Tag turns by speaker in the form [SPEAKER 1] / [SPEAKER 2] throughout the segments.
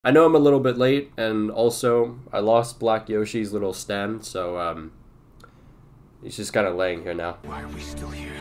[SPEAKER 1] I know I'm a little bit late, and also I lost Black Yoshi's little stand, so he's just kind of laying here now.
[SPEAKER 2] Why are we still here?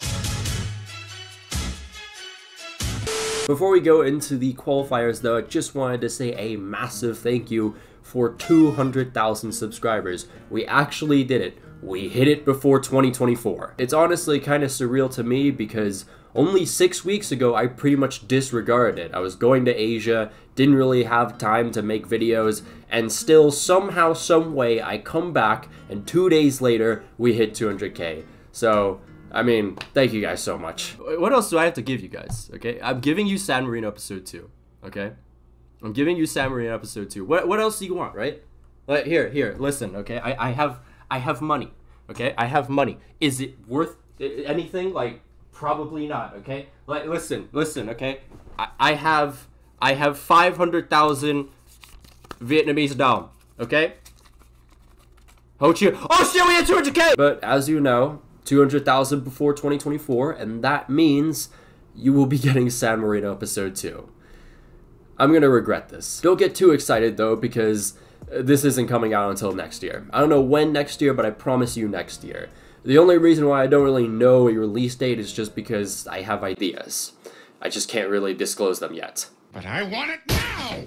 [SPEAKER 1] Before we go into the qualifiers though, I just wanted to say a massive thank you for 200,000 subscribers. We actually did it. We hit it before 2024. It's honestly kind of surreal to me because only 6 weeks ago I pretty much disregarded it. I was going to Asia, didn't really have time to make videos, and still somehow, some way I come back and 2 days later we hit 200k. So, I mean, thank you guys so much. What else do I have to give you guys, okay? I'm giving you San Marino episode 2, okay? I'm giving you San Marino episode 2. What else do you want, right? Like, here, listen, okay? I have money, okay? I have money. Is it worth anything? Like, probably not, okay? Like, listen, okay? I have 500,000 Vietnamese dong, okay? Ho Chi. Oh shit, we had 200k! But as you know, 200,000 before 2024, and that means you will be getting San Marino episode 2. I'm gonna regret this. Don't get too excited though, because this isn't coming out until next year. I don't know when next year, but I promise you next year. The only reason why I don't really know a release date is just because I have ideas. I just can't really disclose them yet.
[SPEAKER 2] But I want it now!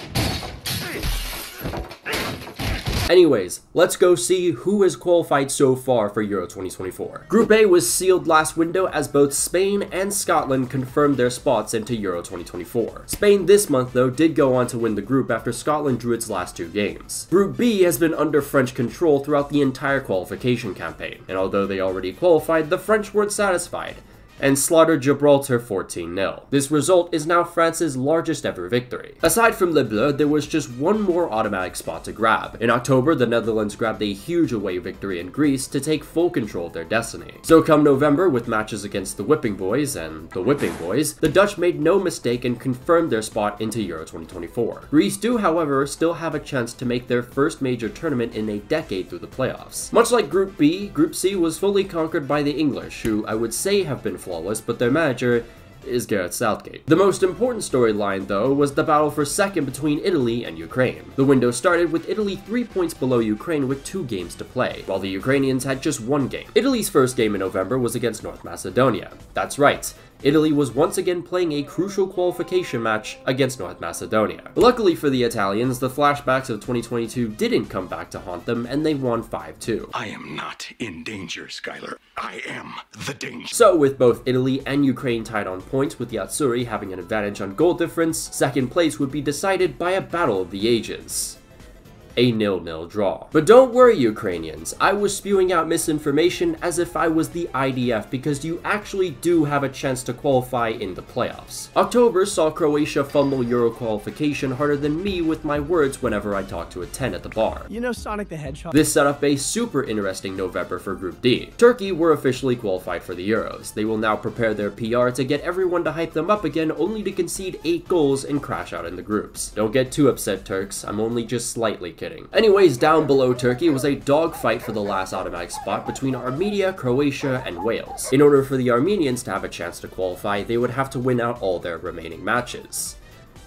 [SPEAKER 1] Anyways, let's go see who has qualified so far for Euro 2024. Group A was sealed last window as both Spain and Scotland confirmed their spots into Euro 2024. Spain this month though did go on to win the group after Scotland drew its last 2 games. Group B has been under French control throughout the entire qualification campaign, and although they already qualified, the French weren't satisfied and slaughtered Gibraltar 14-0. This result is now France's largest ever victory. Aside from Le Bleu, there was just one more automatic spot to grab. In October, the Netherlands grabbed a huge away victory in Greece to take full control of their destiny. So come November, with matches against the Whipping Boys and the Whipping Boys, the Dutch made no mistake and confirmed their spot into Euro 2024. Greece do, however, still have a chance to make their first major tournament in a decade through the playoffs. Much like Group B, Group C was fully conquered by the English, who I would say have been flawless, but their manager is Gareth Southgate. The most important storyline, though, was the battle for second between Italy and Ukraine. The window started with Italy 3 points below Ukraine with 2 games to play, while the Ukrainians had just 1 game. Italy's first game in November was against North Macedonia. That's right, Italy was once again playing a crucial qualification match against North Macedonia. Luckily for the Italians, the flashbacks of 2022 didn't come back to haunt them, and they won 5-2.
[SPEAKER 2] I am not in danger, Skylar. I am the danger.
[SPEAKER 1] So with both Italy and Ukraine tied on points, with the Azzurri having an advantage on goal difference, second place would be decided by a battle of the ages. A 0-0 draw. But don't worry, Ukrainians, I was spewing out misinformation as if I was the IDF, because you actually do have a chance to qualify in the playoffs. October saw Croatia fumble Euro qualification harder than me with my words whenever I talk to a 10 at the bar.
[SPEAKER 3] You know Sonic the Hedgehog?
[SPEAKER 1] This set up a super interesting November for Group D. Turkey were officially qualified for the Euros. They will now prepare their PR to get everyone to hype them up again, only to concede 8 goals and crash out in the groups. Don't get too upset, Turks, I'm only just slightly kidding. Anyways, down below Turkey was a dogfight for the last automatic spot between Armenia, Croatia, and Wales. In order for the Armenians to have a chance to qualify, they would have to win out all their remaining matches.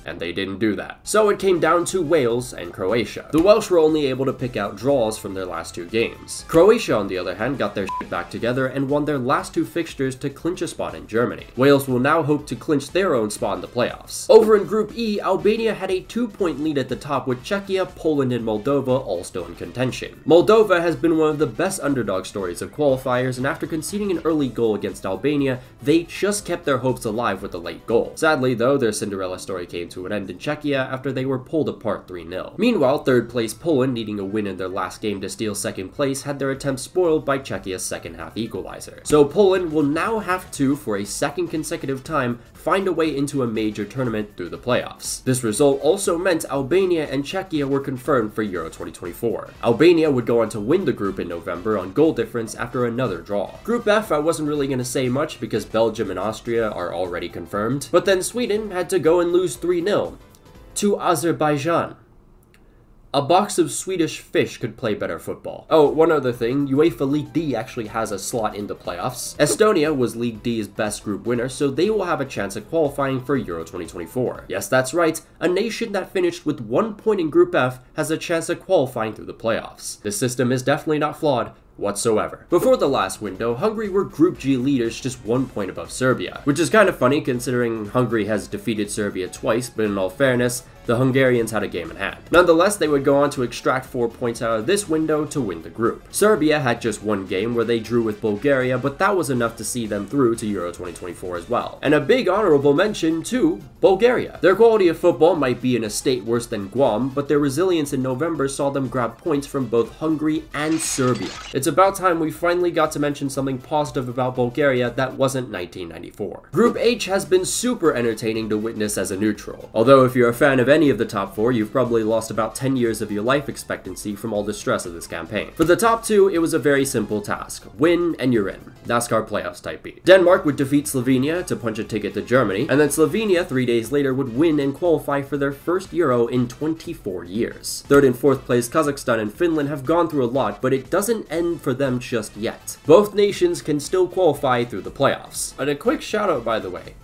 [SPEAKER 1] And they didn't do that. So it came down to Wales and Croatia. The Welsh were only able to pick out draws from their last 2 games. Croatia, on the other hand, got their shit back together and won their last 2 fixtures to clinch a spot in Germany. Wales will now hope to clinch their own spot in the playoffs. Over in Group E, Albania had a 2-point lead at the top, with Czechia, Poland, and Moldova all still in contention. Moldova has been one of the best underdog stories of qualifiers, and after conceding an early goal against Albania, they just kept their hopes alive with a late goal. Sadly though, their Cinderella story came to an end in Czechia after they were pulled apart 3-0. Meanwhile, third place Poland, needing a win in their last game to steal second place, had their attempt spoiled by Czechia's second half equalizer. So Poland will now have to, for a second consecutive time, find a way into a major tournament through the playoffs. This result also meant Albania and Czechia were confirmed for Euro 2024. Albania would go on to win the group in November on goal difference after another draw. Group F, I wasn't really going to say much because Belgium and Austria are already confirmed, but then Sweden had to go and lose 3-0 to Azerbaijan. A box of Swedish fish could play better football. Oh, one other thing, UEFA League D actually has a slot in the playoffs. Estonia was League D's best group winner, so they will have a chance at qualifying for Euro 2024. Yes, that's right, a nation that finished with 1 point in Group F has a chance at qualifying through the playoffs. This system is definitely not flawed whatsoever. Before the last window, Hungary were Group G leaders just 1 point above Serbia, which is kind of funny considering Hungary has defeated Serbia twice, but in all fairness, the Hungarians had a game in hand. Nonetheless, they would go on to extract 4 points out of this window to win the group. Serbia had just one game where they drew with Bulgaria, but that was enough to see them through to Euro 2024 as well. And a big honorable mention to Bulgaria. Their quality of football might be in a state worse than Guam, but their resilience in November saw them grab points from both Hungary and Serbia. It's about time we finally got to mention something positive about Bulgaria that wasn't 1994. Group H has been super entertaining to witness as a neutral. Although if you're a fan of any of the top 4, you've probably lost about 10 years of your life expectancy from all the stress of this campaign. For the top 2, it was a very simple task. Win and you're in. NASCAR playoffs type beat. Denmark would defeat Slovenia to punch a ticket to Germany, and then Slovenia 3 days later would win and qualify for their first Euro in 24 years. 3rd and 4th place Kazakhstan and Finland have gone through a lot, but it doesn't end for them just yet. Both nations can still qualify through the playoffs. And a quick shout out, by the way,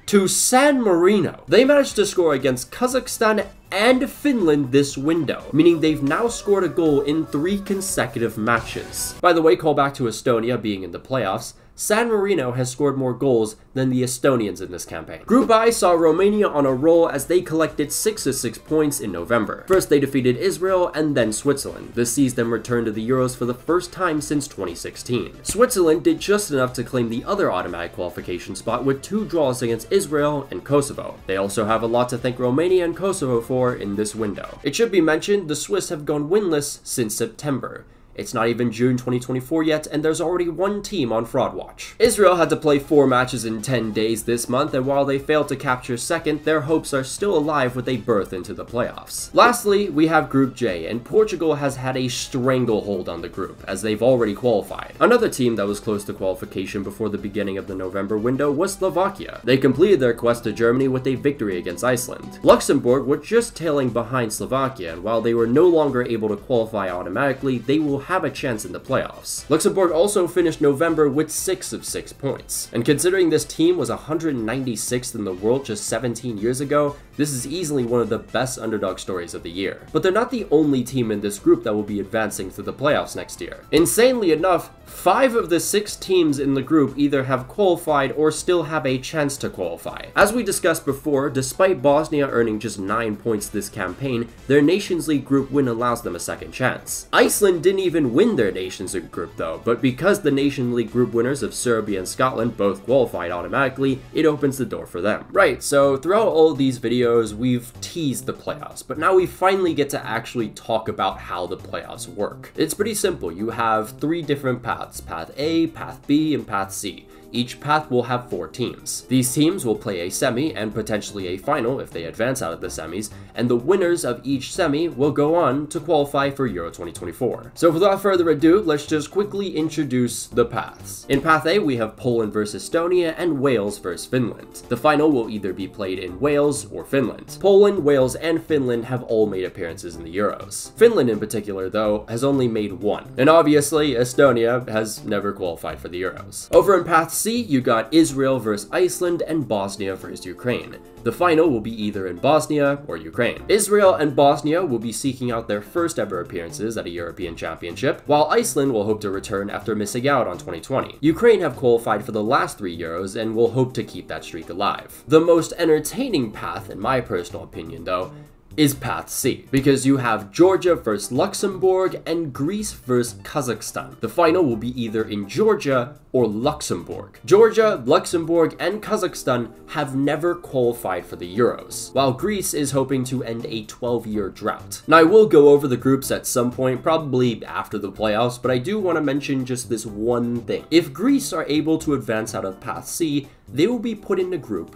[SPEAKER 1] to San Marino. They managed to score against Kazakhstan and Finland this window, meaning they've now scored a goal in 3 consecutive matches. By the way, call back to Estonia being in the playoffs. San Marino has scored more goals than the Estonians in this campaign. Group I saw Romania on a roll as they collected 6 of 6 points in November. First they defeated Israel and then Switzerland. This sees them return to the Euros for the first time since 2016. Switzerland did just enough to claim the other automatic qualification spot with 2 draws against Israel and Kosovo. They also have a lot to thank Romania and Kosovo for in this window. It should be mentioned the Swiss have gone winless since September. It's not even June 2024 yet, and there's already 1 team on fraud watch. Israel had to play 4 matches in 10 days this month, and while they failed to capture second, their hopes are still alive with a berth into the playoffs. Lastly, we have Group J, and Portugal has had a stranglehold on the group, as they've already qualified. Another team that was close to qualification before the beginning of the November window was Slovakia. They completed their quest to Germany with a victory against Iceland. Luxembourg were just tailing behind Slovakia, and while they were no longer able to qualify automatically, they will have a chance in the playoffs. Luxembourg also finished November with 6 of 6 points. And considering this team was 196th in the world just 17 years ago, this is easily one of the best underdog stories of the year. But they're not the only team in this group that will be advancing to the playoffs next year. Insanely enough, 5 of the 6 teams in the group either have qualified or still have a chance to qualify. As we discussed before, despite Bosnia earning just 9 points this campaign, their Nations League group win allows them a second chance. Iceland didn't even win their Nations League group though, but because the Nations League group winners of Serbia and Scotland both qualified automatically, it opens the door for them. Right, so throughout all of these videos, we've teased the playoffs, but now we finally get to actually talk about how the playoffs work. It's pretty simple. You have 3 different paths: Path A, Path B, and Path C. Each path will have 4 teams. These teams will play a semi and potentially a final if they advance out of the semis, and the winners of each semi will go on to qualify for Euro 2024. So without further ado, let's just quickly introduce the paths. In Path A, we have Poland versus Estonia and Wales versus Finland. The final will either be played in Wales or Finland. Poland, Wales, and Finland have all made appearances in the Euros. Finland in particular, though, has only made 1. And obviously, Estonia has never qualified for the Euros. Over in Path C, you got Israel versus Iceland and Bosnia versus Ukraine. The final will be either in Bosnia or Ukraine. Israel and Bosnia will be seeking out their first ever appearances at a European Championship, while Iceland will hope to return after missing out on 2020. Ukraine have qualified for the last 3 Euros and will hope to keep that streak alive. The most entertaining path, in my personal opinion though, is Path C, because you have Georgia versus Luxembourg and Greece versus Kazakhstan. The final will be either in Georgia or Luxembourg. Georgia, Luxembourg, and Kazakhstan have never qualified for the Euros, while Greece is hoping to end a 12-year drought. Now, I will go over the groups at some point, probably after the playoffs, but I do want to mention just this one thing. If Greece are able to advance out of Path C, they will be put in a group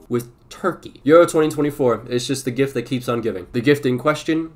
[SPEAKER 1] with Turkey. Euro 2024 is just the gift that keeps on giving. The gift in question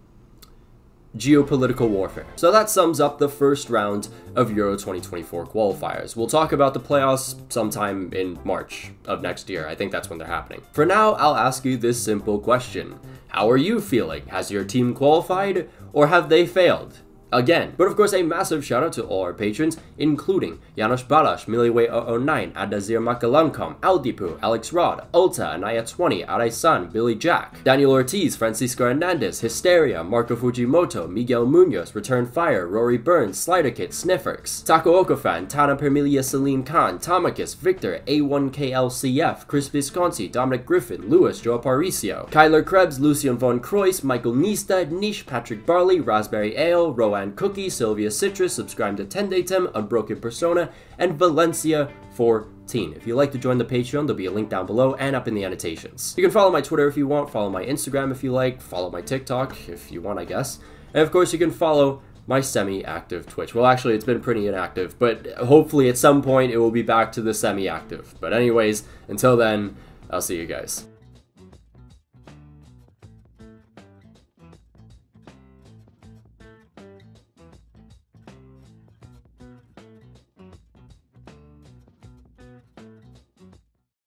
[SPEAKER 1] geopolitical warfare. So that sums up the first round of Euro 2024 qualifiers. We'll talk about the playoffs sometime in March of next year. I think that's when they're happening. For now, I'll ask you this simple question. How are you feeling? Has your team qualified or have they failed? Again. But of course, a massive shout out to all our patrons, including Janos Balash, Miliway009, Adazir Makalankom, Aldipu, Alex Rod, Ulta, Anaya20, Araisan, Billy Jack, Daniel Ortiz, Francisco Hernandez, Hysteria, Marco Fujimoto, Miguel Munoz, Return Fire, Rory Burns, Sliderkit, Snifferx, Taco Okafan, Tana Permilia Celine Khan, Tamakis, Victor, A1KLCF, Chris Visconti, Dominic Griffin, Lewis, Joe Aparicio, Kyler Krebs, Lucian von Croix, Michael Niestad, Nish, Patrick Barley, Raspberry Ale, Rowan Cookie, Sylvia Citrus, Subscribe to Tendatem, Unbroken Persona, and Valencia 14. If you'd like to join the Patreon, there'll be a link down below and up in the annotations. You can follow my Twitter if you want, follow my Instagram if you like, follow my TikTok if you want, I guess. And of course, you can follow my semi-active Twitch. Well, actually, it's been pretty inactive, but hopefully at some point it will be back to the semi-active. But anyways, until then, I'll see you guys.